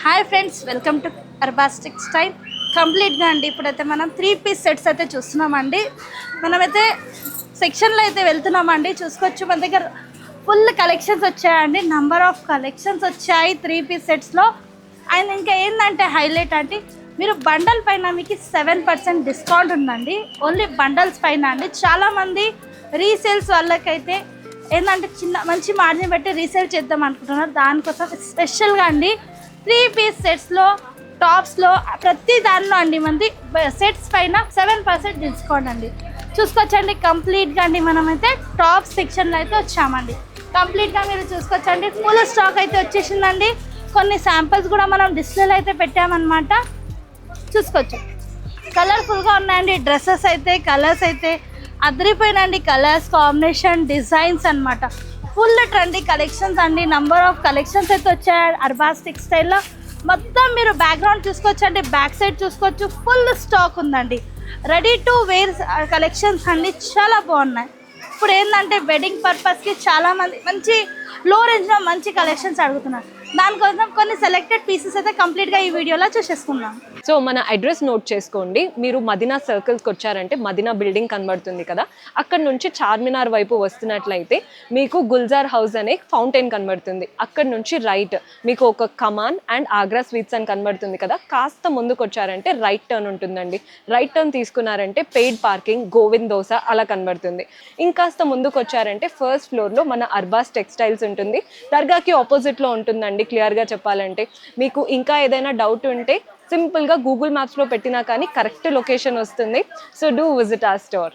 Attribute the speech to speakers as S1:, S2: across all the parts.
S1: Hi friends, welcome to Arbaz textile. కంప్లీట్గా అండి ఇప్పుడైతే మనం 3-piece సెట్స్ అయితే చూస్తున్నామండి. మనమైతే సెక్షన్లో అయితే వెళ్తున్నామండి. చూసుకోవచ్చు మన దగ్గర ఫుల్ కలెక్షన్స్ వచ్చాయండి. నంబర్ ఆఫ్ కలెక్షన్స్ వచ్చాయి 3-piece సెట్స్లో. అండ్ ఇంకా ఏంటంటే హైలైట్ అంటే మీరు బండల్ పైన మీకు 7% డిస్కౌంట్ ఉందండి. ఓన్లీ బండల్స్ పైన అండి. చాలామంది రీసేల్స్ వాళ్ళకైతే ఏంటంటే మంచి మార్జిన్ పెట్టి రీసేల్ చేద్దాం అనుకుంటున్నారు. దానికోసం స్పెషల్గా అండి 3-piece సెట్స్లో టాప్స్లో ప్రతి దానిలో అండి మంది సెట్స్ పైన 7% డిస్కౌంట్ అండి. చూసుకోవచ్చండి కంప్లీట్గా అండి. మనమైతే టాప్ సెక్షన్లో అయితే వచ్చామండి. కంప్లీట్గా మీరు చూసుకోవచ్చండి. ఫుల్ స్టాక్ అయితే వచ్చేసిందండి. కొన్ని శాంపిల్స్ కూడా మనం డిస్ప్లేలో అయితే పెట్టామన్నమాట. చూసుకోవచ్చు కలర్ఫుల్గా ఉన్నాయండి. డ్రెస్సెస్ అయితే కలర్స్ అయితే అదిరిపోయినండి. కలర్స్ కాంబినేషన్ డిజైన్స్ అన్నమాట. ఫుల్ ట్రెండీ కలెక్షన్స్ అండి. నంబర్ ఆఫ్ కలెక్షన్స్ అయితే వచ్చాయి అర్బాస్ టెక్స్టైల్లో. మొత్తం మీరు బ్యాక్గ్రౌండ్ చూసుకోవచ్చండి. బ్యాక్ సైడ్ చూసుకోవచ్చు. ఫుల్ స్టాక్ ఉందండి. రెడీ టు వేర్ కలెక్షన్స్ అండి. చాలా బాగున్నాయి. ఇప్పుడు ఏంటంటే వెడ్డింగ్ పర్పస్కి చాలామంది మంచి లో రేంజ్లో మంచి కలెక్షన్స్ అడుగుతున్నారు. దానికోసం కొన్ని సెలెక్టెడ్ పీసెస్ అయితే కంప్లీట్గా ఈ వీడియోలో చూసేసుకున్నాం.
S2: సో మన అడ్రస్ నోట్ చేసుకోండి. మీరు మదీనా సర్కిల్స్కి వచ్చారంటే మదీనా బిల్డింగ్ కనబడుతుంది కదా, అక్కడ నుంచి చార్మినార్ వైపు వస్తున్నట్లయితే మీకు గుల్జార్ హౌస్ అనే ఫౌంటైన్ కనబడుతుంది. అక్కడ నుంచి రైట్ మీకు ఒక కమాన్ అండ్ ఆగ్రా స్వీట్స్ అని కనబడుతుంది కదా, కాస్త ముందుకు వచ్చారంటే రైట్ టర్న్ ఉంటుందండి. రైట్ టర్న్ తీసుకున్నారంటే పెయిడ్ పార్కింగ్, గోవింద్ దోస అలా కనబడుతుంది. ఇంకాస్త ముందుకు వచ్చారంటే ఫస్ట్ ఫ్లోర్లో మన అర్బాస్ టెక్స్టైల్స్ ఉంటుంది. దర్గాకి ఆపోజిట్లో ఉంటుందండి. క్లియర్గా చెప్పాలంటే మీకు ఇంకా ఏదైనా డౌట్ ఉంటే సింపుల్గా గూగుల్ మ్యాప్స్లో పెట్టినా కానీ కరెక్ట్ లొకేషన్ వస్తుంది. So do visit our store.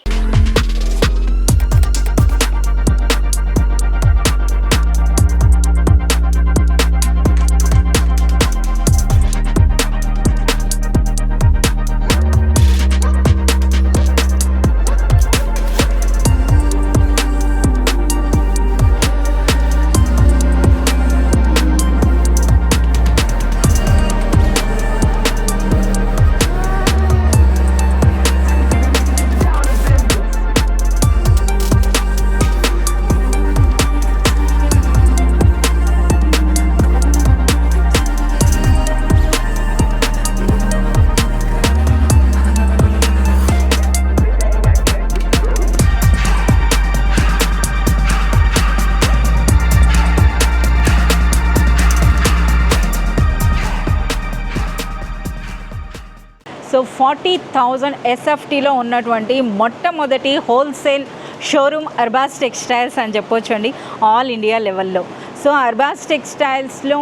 S3: So 40,000 SFTలో ఉన్నటువంటి మొట్టమొదటి హోల్సేల్ షోరూమ్ అర్బాస్ టెక్స్టైల్స్ అని చెప్పొచ్చు అండి, ఆల్ ఇండియా లెవెల్లో. సో అర్బాస్ టెక్స్టైల్స్లో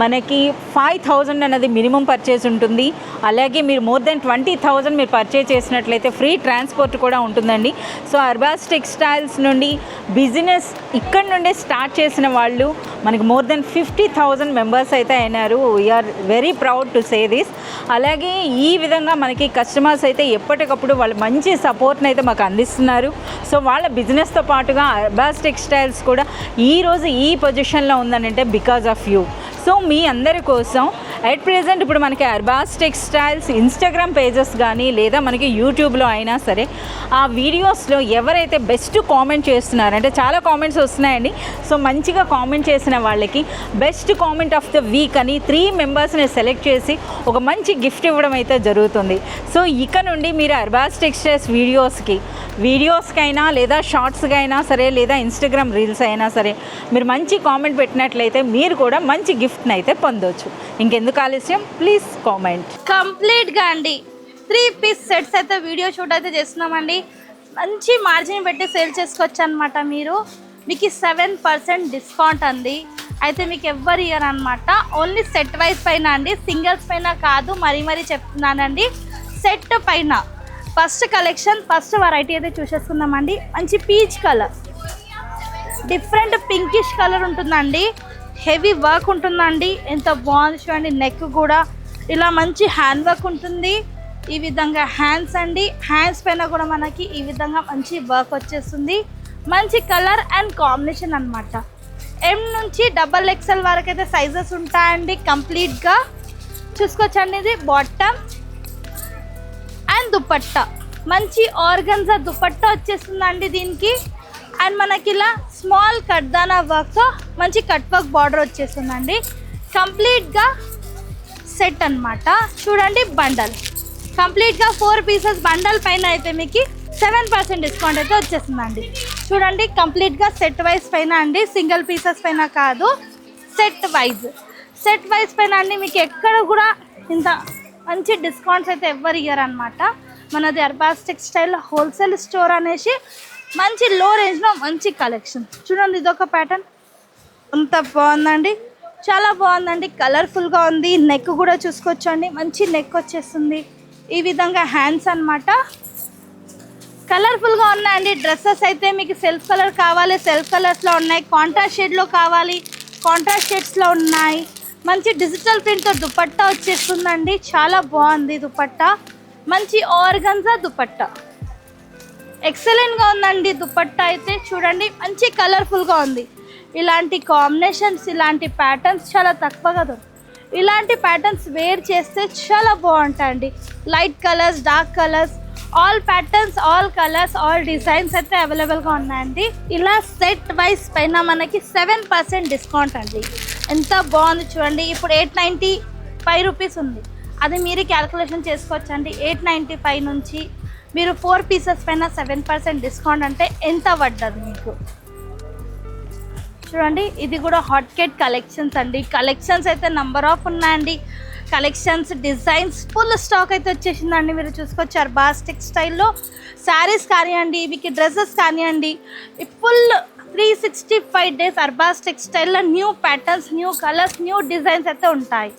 S3: మనకి 5,000 అన్నది మినిమం పర్చేస్ ఉంటుంది. అలాగే మీరు మోర్ దెన్ 20,000 మీరు పర్చేస్ చేసినట్లయితే ఫ్రీ ట్రాన్స్పోర్ట్ కూడా ఉంటుందండి. సో అర్బాస్ టెక్స్టైల్స్ నుండి బిజినెస్ ఇక్కడ నుండే స్టార్ట్ చేసిన వాళ్ళు మనకి మోర్ దెన్ 50,000 మెంబర్స్ అయితే అయినారు. We are very proud to say this. అలాగే ఈ విధంగా మనకి కస్టమర్స్ అయితే ఎప్పటికప్పుడు వాళ్ళు మంచి సపోర్ట్ని అయితే మాకు అందిస్తున్నారు. సో వాళ్ళ బిజినెస్తో పాటుగా అర్బాస్ టెక్స్టైల్స్ కూడా ఈరోజు ఈ పొజిషన్లో ఉందనంటే బికాజ్ ఆఫ్ యూ. సో మీ అందరి కోసం అట్ ప్రెజెంట్ ఇప్పుడు మనకి అర్బాస్ టెక్స్టైల్స్ ఇన్స్టాగ్రామ్ పేజెస్ కానీ లేదా మనకి యూట్యూబ్లో అయినా సరే ఆ వీడియోస్లో ఎవరైతే బెస్ట్ కామెంట్ చేస్తున్నారంటే చాలా కామెంట్స్ వస్తున్నాయండి. సో మంచిగా కామెంట్ చేసిన వాళ్ళకి best comment of the week అని 3 మెంబర్స్ని సెలెక్ట్ చేసి ఒక మంచి గిఫ్ట్ ఇవ్వడం అయితే జరుగుతుంది. సో ఇక నుండి మీరు అర్బాస్ టెక్స్టైల్స్ వీడియోస్కైనా లేదా షార్ట్స్కి అయినా సరే లేదా ఇన్స్టాగ్రామ్ రీల్స్ అయినా సరే మీరు మంచి కామెంట్ పెట్టినట్లయితే మీరు కూడా మంచి గిఫ్ట్ని అయితే పొందవచ్చు. ఇంకెందుకు ఆలస్యం, ప్లీజ్ కామెంట్.
S1: కంప్లీట్గా అండి 3-piece సెట్స్ అయితే వీడియో షూట్ అయితే చేస్తున్నామండి. మంచి మార్జిన్ పెట్టి సేల్ చేసుకోవచ్చు అనమాట. మీకు 7% డిస్కౌంట్ అండి. అయితే మీకు ఎవ్వరు ఇయర్ అనమాట. ఓన్లీ సెట్ వైజ్ పైన అండి, సింగిల్స్ పైన కాదు. మరీ చెప్తున్నానండి, సెట్ పైన. ఫస్ట్ కలెక్షన్ ఫస్ట్ వెరైటీ అయితే చూసేసుకుందామండి. మంచి peach colour, different pinkish colour ఉంటుందండి. హెవీ వర్క్ ఉంటుందండి. ఎంత బాగుంది చూడండి. నెక్ కూడా ఇలా మంచి హ్యాండ్ వర్క్ ఉంటుంది. ఈ విధంగా హ్యాండ్స్ అండి, హ్యాండ్స్ పైన కూడా మనకి ఈ విధంగా మంచి వర్క్ వచ్చేస్తుంది. మంచి కలర్ అండ్ కాంబినేషన్ అనమాట. M నుంచి XXL వరకు అయితే సైజెస్ ఉంటాయండి. కంప్లీట్గా చూసుకోవచ్చండి. ఇది బాటమ్ అండ్ దుపట్టా, మంచి ఆర్గన్జా దుపట్టా వచ్చేస్తుందండి దీనికి. అండ్ మనకి ఇలా స్మాల్ కట్దానా వర్క్తో మంచి కట్ వర్క్ బార్డర్ వచ్చేస్తుందండి. కంప్లీట్గా సెట్ అన్నమాట. చూడండి బండల్ కంప్లీట్గా 4 పీసెస్ బండల్ పైన అయితే మీకు 7% డిస్కౌంట్ అయితే వచ్చేస్తుందండి. చూడండి కంప్లీట్గా సెట్ వైజ్ పైన అండి, సింగిల్ పీసెస్ పైన కాదు, సెట్ వైజ్ పైన అండి. మీకు ఎక్కడ కూడా ఇంత మంచి డిస్కౌంట్స్ అయితే ఎవ్వరు ఇయ్యరు అనమాట. మనది అర్బాస్ టెక్స్టైల్ హోల్సేల్ స్టోర్ అనేసి మంచి లో రేంజ్లో మంచి కలెక్షన్. చూడండి ఇదొక ప్యాటర్న్ అంత బాగుందండి, చాలా బాగుందండి, కలర్ఫుల్గా ఉంది. నెక్ కూడా చూసుకోవచ్చండి, మంచి నెక్ వచ్చేస్తుంది. ఈ విధంగా హ్యాండ్స్ అన్నమాట, కలర్ఫుల్గా ఉన్నాయండి. డ్రెస్సెస్ అయితే మీకు సెల్ఫ్ కలర్ కావాలి, సెల్ఫ్ కలర్స్లో ఉన్నాయి. కాంట్రాస్ట్ షేడ్లో కావాలి, కాంట్రాస్ట్ షేడ్స్లో ఉన్నాయి. మంచి డిజిటల్ ప్రింట్తో దుపట్టా వచ్చేస్తుందండి, చాలా బాగుంది దుపట్టా. మంచి ఆర్గన్జా దుపట్టా ఎక్సలెంట్గా ఉందండి. దుపట్టా అయితే చూడండి మంచి కలర్ఫుల్గా ఉంది. ఇలాంటి కాంబినేషన్స్, ఇలాంటి ప్యాటర్న్స్ చాలా తక్కువగా దొరుకుతాయి. ఇలాంటి ప్యాటర్న్స్ వేర్ చేస్తే చాలా బాగుంటాయండి. Light colours, dark colours, all patterns, all colours, all designs అయితే అవైలబుల్గా ఉన్నాయండి. ఇలా సెట్ వైజ్ పైన మనకి 7% డిస్కౌంట్ అండి. ఎంత బాగుంది చూడండి. ఇప్పుడు 895 రూపీస్ ఉంది, అది మీరు క్యాల్కులేషన్ చేసుకోవచ్చండి. 895 నుంచి మీరు 4 పీసెస్ పైన 7% డిస్కౌంట్ అంటే ఎంత పడ్డది మీకు. చూడండి ఇది కూడా హాట్ కేట్ కలెక్షన్స్ అండి. కలెక్షన్స్ అయితే నంబర్ ఆఫ్ ఉన్నాయండి. కలెక్షన్స్, డిజైన్స్, ఫుల్ స్టాక్ అయితే వచ్చేసిందండి. మీరు చూసుకోవచ్చు అర్బాస్ టెక్స్టైల్లో శారీస్ కానివ్వండి, మీకు డ్రెస్సెస్ కానివ్వండి, ఫుల్ 365 డేస్ అర్బాస్ టెక్స్టైల్లో new patterns, new colours, new designs అయితే ఉంటాయి.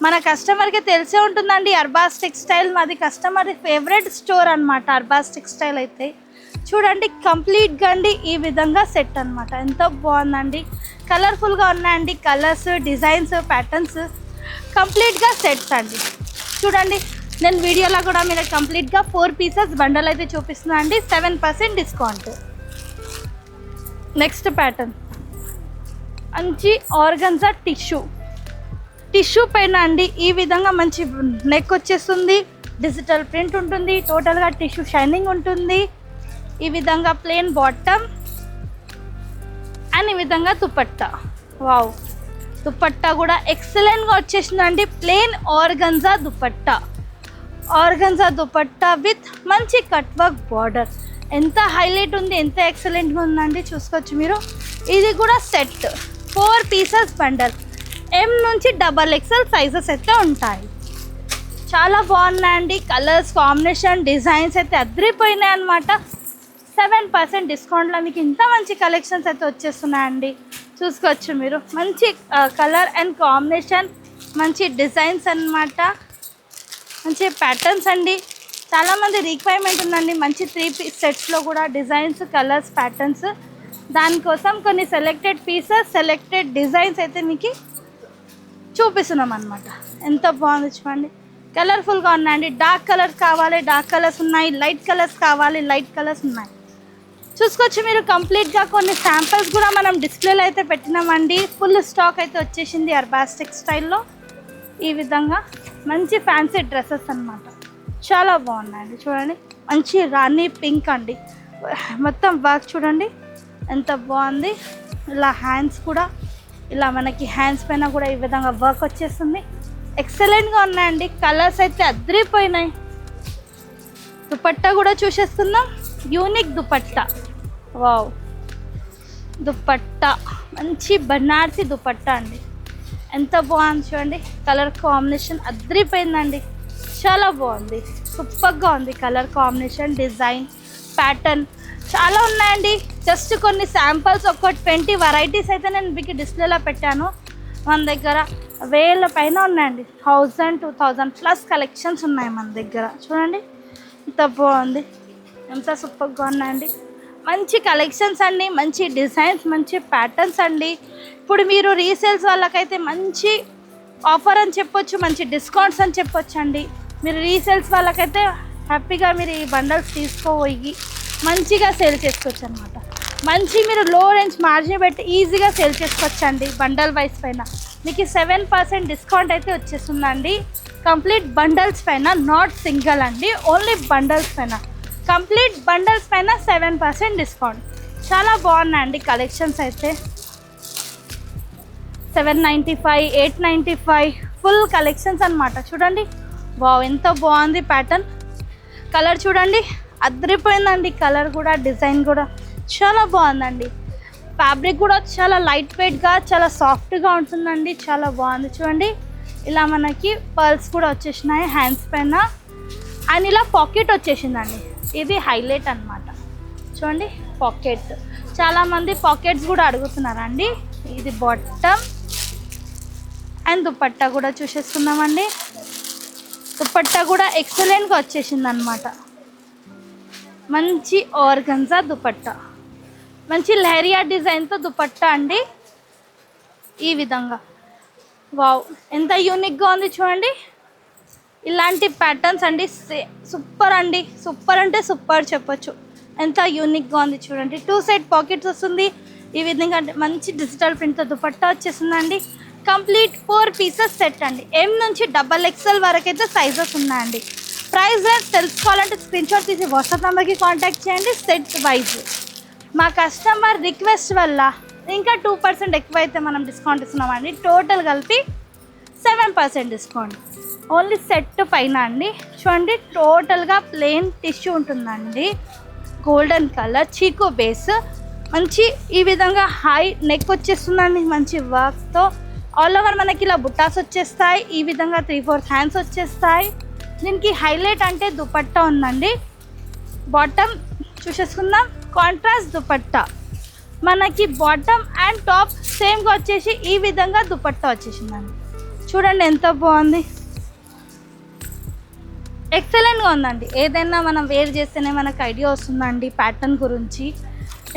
S1: మన కస్టమర్కి తెలిసే ఉంటుందండి అర్బాస్ టెక్స్టైల్ మాది కస్టమర్ ఫేవరెట్ స్టోర్ అనమాట. అర్బాస్ టెక్స్టైల్ అయితే చూడండి కంప్లీట్గా అండి ఈ విధంగా సెట్ అనమాట. ఎంత బాగుందండి, కలర్ఫుల్గా ఉన్నాయండి. కలర్స్, డిజైన్స్, ప్యాటర్న్స్ కంప్లీట్గా సెట్స్ అండి. చూడండి నేను వీడియోలో కూడా మీరు కంప్లీట్గా 4 పీసెస్ బండల్ అయితే చూపిస్తున్నా అండి, 7% డిస్కౌంట్. నెక్స్ట్ ప్యాటర్న్ మంచి ఆర్గన్జా టిష్యూ పైన అండి ఈ విధంగా మంచి నెక్ వచ్చేస్తుంది, డిజిటల్ ప్రింట్ ఉంటుంది, టోటల్గా టిష్యూ షైనింగ్ ఉంటుంది. ఈ విధంగా ప్లెయిన్ బాటమ్ అండ్ ఈ విధంగా దుపట్టా. వావ్, దుపట్టా కూడా ఎక్సలెంట్గా వచ్చేసిందండి. ప్లెయిన్ ఆర్గన్జా దుపట్టా విత్ మంచి కట్ వర్క్ బార్డర్. ఎంత హైలైట్ ఉంది, ఎంత ఎక్సలెంట్గా ఉందండి, చూసుకోవచ్చు మీరు. ఇది కూడా సెట్ 4 పీసెస్ బండల్, M నుంచి XXL సైజెస్ అయితే ఉంటాయి. చాలా బాగున్నాయండి. కలర్స్, కాంబినేషన్, డిజైన్స్ అయితే అదిరిపోయినాయి అనమాట. 7% డిస్కౌంట్లో మీకు ఇంత మంచి కలెక్షన్స్ అయితే వచ్చేస్తున్నాయండి. చూసుకోవచ్చు మీరు. మంచి కలర్ అండ్ కాంబినేషన్, మంచి డిజైన్స్ అన్నమాట, మంచి ప్యాటర్న్స్ అండి. చాలామంది రిక్వైర్మెంట్ ఉందండి మంచి 3 పీస్ సెట్స్లో కూడా డిజైన్స్, కలర్స్, ప్యాటర్న్స్. దానికోసం కొన్ని సెలెక్టెడ్ పీసెస్, సెలెక్టెడ్ డిజైన్స్ అయితే మీకు చూపిస్తున్నాం అనమాట. ఎంత బాగుంది చూడండి, కలర్ఫుల్గా ఉన్నాయండి. డార్క్ కలర్స్ కావాలి, డార్క్ కలర్స్ ఉన్నాయి. లైట్ కలర్స్ కావాలి, లైట్ కలర్స్ ఉన్నాయి. చూసుకోవచ్చు మీరు. కంప్లీట్గా కొన్ని శాంపిల్స్ కూడా మనం డిస్ప్లేలో అయితే పెట్టినామండి. ఫుల్ స్టాక్ అయితే వచ్చేసింది అర్బాస్ టెక్స్టైల్లో. ఈ విధంగా మంచి ఫ్యాన్సీ డ్రెస్సెస్ అన్నమాట, చాలా బాగున్నాయండి. చూడండి మంచి రాణి పింక్ అండి, మొత్తం వర్క్ చూడండి ఎంత బాగుంది. ఇలా హ్యాండ్స్ కూడా, ఇలా మనకి హ్యాండ్స్ పైన కూడా ఈ విధంగా వర్క్ వచ్చేస్తుంది. ఎక్సలెంట్గా ఉన్నాయండి. కలర్స్ అయితే అదిరిపోయినాయి. దుపట్టా కూడా చూసేస్తున్నాం, యూనిక్ దుపట్టా. వావ్, దుపట్టా మంచి బనారసి దుపట్టా అండి, ఎంత బాగుంది చూడండి. కలర్ కాంబినేషన్ అదిరిపోయిందండి, చాలా బాగుంది, సూపర్గా ఉంది. కలర్ కాంబినేషన్, డిజైన్, ప్యాటర్న్ చాలా ఉన్నాయండి. జస్ట్ కొన్ని శాంపిల్స్, ఒక 20 వెరైటీస్ అయితే నేను మీకు డిస్ప్లేలో పెట్టాను. మన దగ్గర 1000 పైన ఉన్నాయండి, 1000, 2000+ కలెక్షన్స్ ఉన్నాయి మన దగ్గర. చూడండి ఎంత బాగుంది, ఎంత సూపర్గా ఉన్నాయండి. మంచి కలెక్షన్స్ అండి, మంచి డిజైన్స్, మంచి ప్యాటర్న్స్ అండి. ఇప్పుడు మీరు రీసేల్స్ వాళ్ళకైతే మంచి ఆఫర్ అని చెప్పొచ్చు, మంచి డిస్కౌంట్స్ అని చెప్పొచ్చు అండి. మీరు రీసేల్స్ వాళ్ళకైతే హ్యాపీగా మీరు ఈ బండల్స్ తీసుకోపోయి మంచిగా సేల్ చేసుకోవచ్చు అనమాట. మంచి మీరు లో రేంజ్ మార్జిన్ పెట్టి ఈజీగా సేల్ చేసుకోవచ్చు అండి. బండల్ వైస్ పైన మీకు 7% డిస్కౌంట్ అయితే వచ్చేస్తుందండి. కంప్లీట్ బండల్స్ పైన, నాట్ సింగిల్ అండి, ఓన్లీ బండల్స్ పైన. కంప్లీట్ బండల్స్ పైన 7% డిస్కౌంట్. చాలా బాగున్నాయండి కలెక్షన్స్ అయితే. 795, 895 ఫుల్ కలెక్షన్స్ అన్నమాట. చూడండి వావ్ ఎంత బాగుంది ప్యాటర్న్. కలర్ చూడండి అదిరిపోయిందండి. కలర్ కూడా డిజైన్ కూడా చాలా బాగుందండి. ఫ్యాబ్రిక్ కూడా చాలా లైట్ వెయిట్గా చాలా సాఫ్ట్గా ఉంటుందండి. చాలా బాగుంది చూడండి. ఇలా మనకి పర్ల్స్ కూడా వచ్చేసినాయి హ్యాండ్స్ పైన. అండ్ ఇలా పాకెట్ వచ్చేసిందండి. ఇది హైలైట్ అన్నమాట. చూడండి పాకెట్, చాలామంది పాకెట్స్ కూడా అడుగుతున్నారండి. ఇది బాటమ్ అండ్ దుపట్టా కూడా చూసేసుకుందామండి. దుపట్టా కూడా ఎక్సలెంట్గా వచ్చేసింది అనమాట. మంచి ఆర్గన్జా దుపట్టా, మంచి లహరియా డిజైన్తో దుపట్టా అండి. ఈ విధంగా వావ్ ఎంత యూనిక్గా ఉంది చూడండి. ఇలాంటి ప్యాటర్న్స్ అండి సూపర్ అండి. సూపర్ అంటే సూపర్ చెప్పొచ్చు. ఎంత యూనిక్గా ఉంది చూడండి. 2 సైడ్ పాకెట్స్ వస్తుంది. ఈ విధంగా మంచి డిజిటల్ ప్రింట్తో దుపట్టా వచ్చేసిందండి. కంప్లీట్ 4 పీసెస్ సెట్ అండి. M నుంచి XXL వరకు అయితే సైజెస్ ఉన్నాయండి. ప్రైస్ తెలుసుకోవాలంటే స్క్రీన్ షాట్ తీసి వాట్సాప్ నెంబర్కి కాంటాక్ట్ చేయండి. సెట్ వైజ్ మా కస్టమర్ రిక్వెస్ట్ వల్ల ఇంకా 2% ఎక్కువైతే మనం డిస్కౌంట్ ఇస్తున్నామండి. టోటల్ కలిపి 7% డిస్కౌంట్ ఓన్లీ సెట్ పైన అండి. చూడండి టోటల్గా ప్లెయిన్ టిష్యూ ఉంటుందండి. గోల్డెన్ కలర్ చీకో బేస్, మంచి ఈ విధంగా హై నెక్ వచ్చేస్తుందండి. మంచి వర్క్తో ఆల్ ఓవర్ మనకి ఇలా బుట్టాస్ వచ్చేస్తాయి. ఈ విధంగా 3/4 హ్యాండ్స్ వచ్చేస్తాయి. దీనికి హైలైట్ అంటే దుపట్టా ఉందండి. బాటమ్ చూసేసుకుందాం. కాంట్రాస్ట్ దుపట్టా మనకి బాటమ్ అండ్ టాప్ సేమ్గా వచ్చేసి ఈ విధంగా దుపట్టా వచ్చేసిందండి. చూడండి ఎంత బాగుంది. ఎక్సలెంట్గా ఉందండి. ఏదైనా మనం వేర్ చేస్తేనే మనకు ఐడియా వస్తుందండి ప్యాటర్న్ గురించి.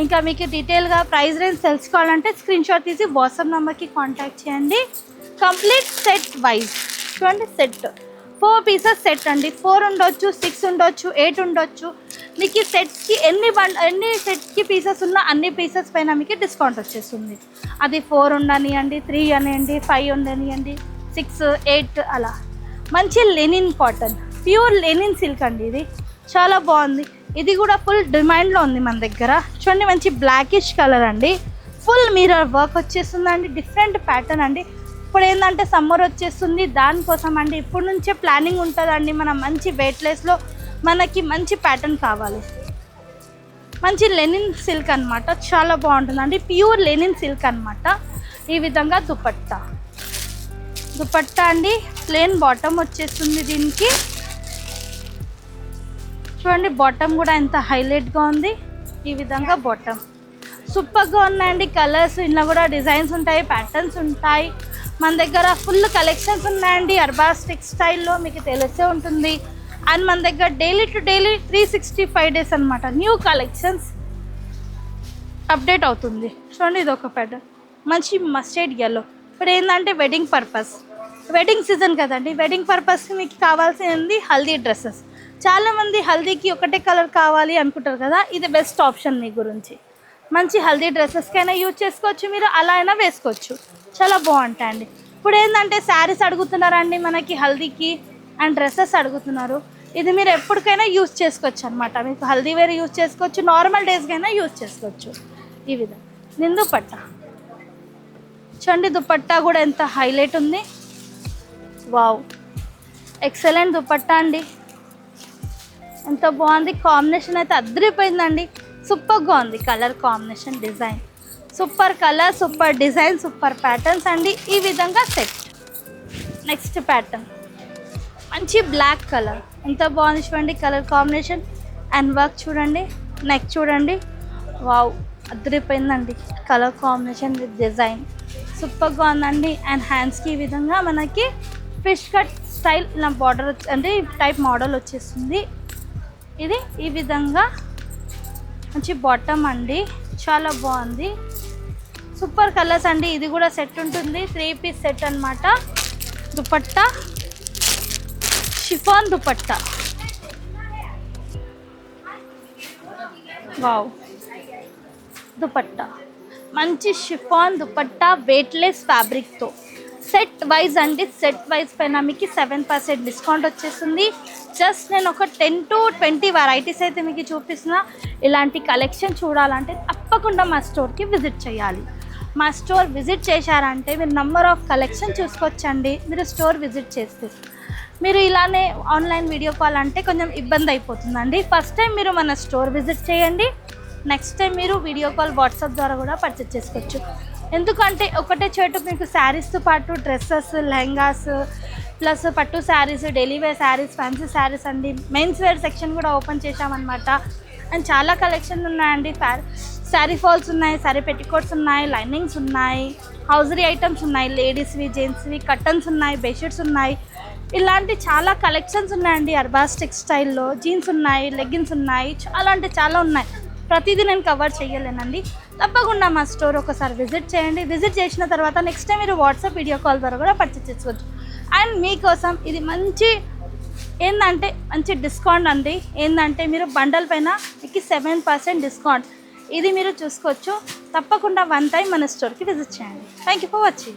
S1: ఇంకా మీకు డీటెయిల్గా ప్రైస్ రేంజ్ తెలుసుకోవాలంటే స్క్రీన్ షాట్ తీసి వాట్సాప్ నెంబర్కి కాంటాక్ట్ చేయండి. కంప్లీట్ సెట్ వైజ్ చూడండి. సెట్ 4 పీసెస్ సెట్ అండి. 4 ఉండొచ్చు, 6 ఉండొచ్చు, 8 ఉండొచ్చు. మీకు ఈ సెట్స్కి ఎన్ని సెట్కి పీసెస్ ఉన్నా అన్ని పీసెస్ పైన మీకు డిస్కౌంట్ వచ్చేస్తుంది. అది 4 ఉండనియండి, 3 అనియండి, 5 ఉండనియండి, 6, 8 అలా. మంచి linen cotton, pure linen silk అండి. ఇది చాలా బాగుంది. ఇది కూడా ఫుల్ డిమాండ్లో ఉంది మన దగ్గర. చూడండి మంచి బ్లాకిష్ కలర్ అండి. ఫుల్ మిర్రర్ వర్క్ వచ్చేస్తుందండి. డిఫరెంట్ ప్యాటర్న్ అండి. ఇప్పుడు ఏంటంటే సమ్మర్ వచ్చేస్తుంది, దానికోసం అండి ఇప్పుడు నుంచే ప్లానింగ్ ఉంటుందండి. మనం మంచి వెయిట్లెస్లో మనకి మంచి ప్యాటర్న్ కావాలి. మంచి లెనిన్ సిల్క్ అనమాట. చాలా బాగుంటుందండి. ప్యూర్ లెనిన్ సిల్క్ అనమాట. ఈ విధంగా దుపట్టా అండి. ప్లెయిన్ బాటమ్ వచ్చేస్తుంది దీనికి. చూడండి బాటమ్ కూడా ఎంత హైలైట్గా ఉంది. ఈ విధంగా బాటమ్ సూపర్గా ఉన్నాయండి. కలర్స్ ఇంట్లో కూడా డిజైన్స్ ఉంటాయి, ప్యాటర్న్స్ ఉంటాయి. మన దగ్గర ఫుల్ కలెక్షన్స్ ఉన్నాయండి. అర్బాస్ టెక్స్టైల్లో మీకు తెలిసే ఉంటుంది. అండ్ మన దగ్గర డైలీ టు డైలీ 365 డేస్ అనమాట న్యూ కలెక్షన్స్ అప్డేట్ అవుతుంది. చూడండి ఇది ఒక ప్యాటర్న్ మంచి మస్టర్డ్ ఎల్లో. ఇప్పుడు ఏంటంటే వెడ్డింగ్ సీజన్ కదండి. వెడ్డింగ్ పర్పస్కి మీకు కావాల్సింది హల్దీ డ్రెస్సెస్. చాలామంది హల్దీకి ఒకటే కలర్ కావాలి అనుకుంటారు కదా. ఇది బెస్ట్ ఆప్షన్ మీ గురించి. మంచి హల్దీ డ్రెస్సెస్కైనా యూజ్ చేసుకోవచ్చు, మీరు అలా అయినా వేసుకోవచ్చు. చాలా బాగుంటాయండి. ఇప్పుడు ఏంటంటే శారీస్ అడుగుతున్నారండి మనకి హల్దీకి, అండ్ డ్రెస్సెస్ అడుగుతున్నారు. ఇది మీరు ఎప్పటికైనా యూజ్ చేసుకోవచ్చు అనమాట. మీకు హల్దీ వేర్ యూజ్ చేసుకోవచ్చు, నార్మల్ డేస్కైనా యూజ్ చేసుకోవచ్చు. ఈ విధంగా నేను దుపట్టా చూడండి. దుపట్టా కూడా ఎంత హైలైట్ ఉంది. వావ్ ఎక్సలెంట్ దుపట్టా అండి. ఎంత బాగుంది. కాంబినేషన్ అయితే అదిరిపోయిందండి. సూపర్గా ఉంది. Colour combination, design super. Colour super, design super, patterns అండి. ఈ విధంగా సెట్. నెక్స్ట్ ప్యాటర్న్ మంచి బ్లాక్ కలర్. ఎంత బాగుంది చూడండి కలర్ కాంబినేషన్ అండ్ వర్క్ చూడండి. నెక్ చూడండి. వావ్ అదిరిపోయిందండి. కలర్ కాంబినేషన్ విత్ డిజైన్ సూపర్గా ఉందండి. అండ్ హ్యాండ్స్కి ఈ విధంగా మనకి ఫిష్ కట్ స్టైల్ ఇలా బార్డర్ అంటే టైప్ మోడల్ వచ్చేస్తుంది. ఇది ఈ విధంగా మంచి బాటమ్ అండి. చాలా బాగుంది. సూపర్ కలర్స్ అండి. ఇది కూడా సెట్ ఉంటుంది. 3 పీస్ సెట్ అనమాట. దుపట్టా షిఫాన్ దుపట్టా. వావ్ దుపట్టా మంచి షిఫాన్ దుపట్టా వెయిట్లెస్ ఫ్యాబ్రిక్తో సెట్ వైజ్ అండి. సెట్ వైజ్ పైన మీకు 7% డిస్కౌంట్ వచ్చేస్తుంది. జస్ట్ నేను ఒక 10 to 20 వెరైటీస్ అయితే మీకు చూపిస్తున్నా. ఇలాంటి కలెక్షన్ చూడాలంటే తప్పకుండా మా స్టోర్కి విజిట్ చేయాలి. మా స్టోర్ విజిట్ చేశారంటే మీరు నంబర్ ఆఫ్ కలెక్షన్ చూసుకోవచ్చండి మీరు స్టోర్ విజిట్ చేస్తే. మీరు ఇలానే ఆన్లైన్ వీడియో కాల్ అంటే కొంచెం ఇబ్బంది అయిపోతుందండి. ఫస్ట్ టైం మీరు మన స్టోర్ విజిట్ చేయండి, నెక్స్ట్ టైం మీరు వీడియో కాల్ వాట్సాప్ ద్వారా కూడా పర్చేస్ చేసుకోవచ్చు. ఎందుకంటే ఒకటే చోటు మీకు శారీస్తో పాటు డ్రెస్సెస్, లెహంగాస్ ప్లస్ పట్టు saris, daily wear saris, fancy saris అండి, మెన్స్ వేర్ సెక్షన్ కూడా ఓపెన్ చేశామన్నమాట. అండ్ చాలా కలెక్షన్ ఉన్నాయండి. శారీ ఫాల్స్ ఉన్నాయి, శారీ పెట్టికోట్స్ ఉన్నాయి, లైనింగ్స్ ఉన్నాయి, హౌజరీ ఐటమ్స్ ఉన్నాయి, లేడీస్వి, జెంట్స్వి, కర్టన్స్ ఉన్నాయి, బెడ్షీట్స్ ఉన్నాయి. ఇలాంటి చాలా కలెక్షన్స్ ఉన్నాయండి. అర్బాస్ టెక్స్టైల్లో జీన్స్ ఉన్నాయి, లెగ్గిన్స్ ఉన్నాయి, చాలా అంటే చాలా ఉన్నాయి. ప్రతిదీ నేను కవర్ చేయలేనండి. తప్పకుండా మా స్టోర్ ఒకసారి విజిట్ చేయండి. విజిట్ చేసిన తర్వాత నెక్స్ట్ టైం మీరు వాట్సాప్ వీడియో కాల్ ద్వారా కూడా పర్చేస్ చేసుకోవచ్చు. అండ్ మీకోసం ఇది మంచి మంచి డిస్కౌంట్ అండి. ఏంటంటే మీరు బండల్ పైన మీకు 7% డిస్కౌంట్ ఇది మీరు చూసుకోవచ్చు. తప్పకుండా వన్ టైం మన స్టోర్కి విజిట్ చేయండి. Thank you for watching.